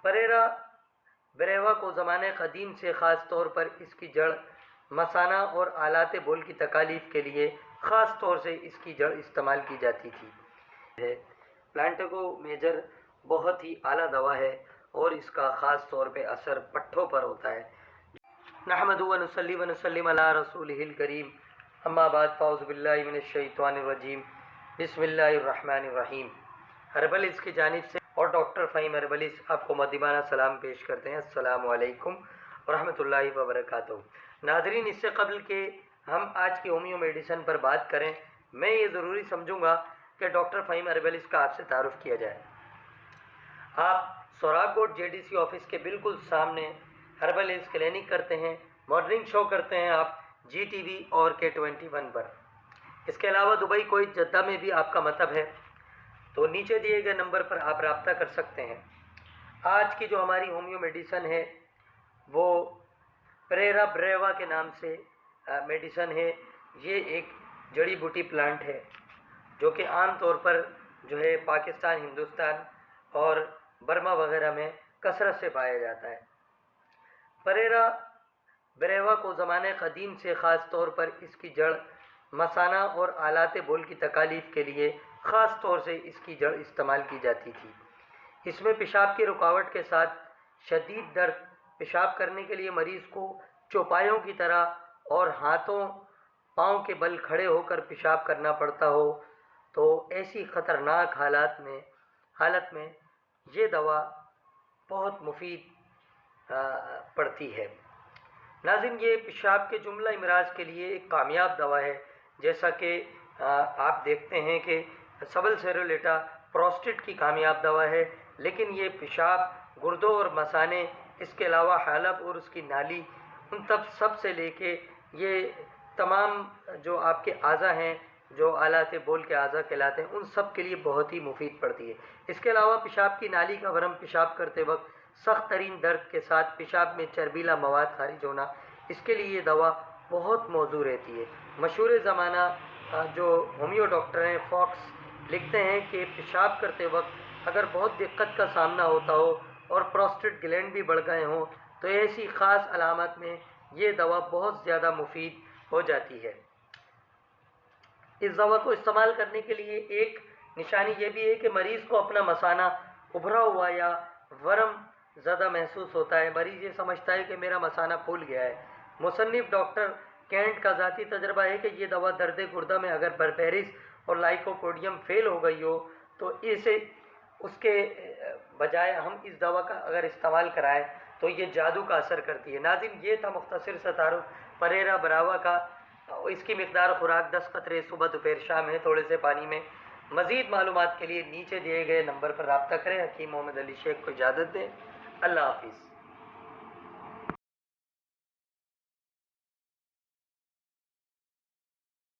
परेरा ब्रेवा को ज़माने क़दीम से ख़ास तौर पर इसकी जड़ मसाना और आलात बोल की तकालीफ के लिए ख़ास तौर से इसकी जड़ इस्तेमाल की जाती थी। प्लांटोगो मेजर बहुत ही आला दवा है और इसका ख़ास तौर पे असर पट्ठों पर होता है। नहमदु व नुसल्ली व नुसल्लिम अला रसूलिहिल करीम, अम्मा बाद, फ़ाऊज़ु बिल्लाहि मिनश शैतानिर रजीम, बिस्मिल्लाहिर रहमानिर रहीम। हर्बलिस की जानिब से और डॉक्टर फ़हीम हर्बलिस आपको मदीबाना सलाम पेश करते हैं। अस्सलामु अलैकुम व रहमतुल्लाहि व बरकातुहू। नाज़रीन, इससे कबल के हम आज की होमियो मेडिसिन पर बात करें, मैं ये ज़रूरी समझूंगा कि डॉक्टर फ़हीम हर्बलिस का आपसे तारुफ़ किया जाए। आप सोराग कोट JDC ऑफिस के बिल्कुल सामने हर्बलिस क्लिनिक करते हैं, मॉर्निंग शो करते हैं आप GTV और K21 पर। इसके अलावा दुबई, कोईत, जद्दा में भी आपका मतलब है तो नीचे दिए गए नंबर पर आप रब्ता कर सकते हैं। आज की जो हमारी होमियो मेडिसिन है वो परेरा ब्रेवा के नाम से मेडिसिन है। ये एक जड़ी बूटी प्लांट है जो कि आम तौर पर जो है पाकिस्तान, हिंदुस्तान और बर्मा वगैरह में कसरत से पाया जाता है। परेरा ब्रेवा को ज़माने क़दीम से ख़ास तौर पर इसकी जड़ मसाना और आलात बोल की तकालीफ के लिए ख़ास तौर से इसकी जड़ इस्तेमाल की जाती थी। इसमें पेशाब की रुकावट के साथ शदीद दर्द, पेशाब करने के लिए मरीज़ को चौपायों की तरह और हाथों पाँव के बल खड़े होकर पेशाब करना पड़ता हो, तो ऐसी ख़तरनाक हालत में ये दवा बहुत मुफीद पड़ती है। नाज़रीन, ये पेशाब के जुमला इमराज के लिए एक कामयाब दवा है। जैसा कि आप देखते हैं कि सबल सेरोलेटा प्रोस्टेट की कामयाब दवा है, लेकिन ये पेशाब, गुर्दों और मसाने, इसके अलावा हलक और उसकी नाली, उन तब सब से लेके ये तमाम जो आपके आज़ा हैं, जो आलात बोल के आज़ा कहलाते हैं, उन सब के लिए बहुत ही मुफीद पड़ती है। इसके अलावा पेशाब की नाली का वरम, पेशाब करते वक्त सख्त तरीन दर्द के साथ पेशाब में चर्बीला मवाद खारिज होना, इसके लिए ये दवा बहुत मौजू रहती है। मशहूर ज़माना जो होमियो डॉक्टर हैं फॉक्स लिखते हैं कि पेशाब करते वक्त अगर बहुत दिक्कत का सामना होता हो और प्रोस्टेट ग्लैंड भी बढ़ गए हों तो ऐसी ख़ास अलामत में ये दवा बहुत ज़्यादा मुफीद हो जाती है। इस दवा को इस्तेमाल करने के लिए एक निशानी ये भी है कि मरीज़ को अपना मसाना उभरा हुआ या वरम ज़्यादा महसूस होता है। मरीज़ ये समझता है कि मेरा मसाना फूल गया है। मुसन्निफ डॉक्टर कैंट का ज़ाती तजर्बा है कि ये दवा दर्द गुर्दा में अगर बरपेरिस और लाइकोपोडियम फेल हो गई हो तो इसे उसके बजाय हम इस दवा का अगर इस्तेमाल कराएं तो ये जादू का असर करती है। नाज़रीन, ये था मुख्तसर सा तारुफ परेरा ब्रावा का। इसकी मिकदार खुराक 10 कतरे सुबह, दोपहर, शाम है, थोड़े से पानी में। मज़ीद मालूमात के लिए नीचे दिए गए नंबर पर रब्ता करें। हकीम मोहम्मद अली शेख को इजाज़त दें। अल्लाह हाफिज़।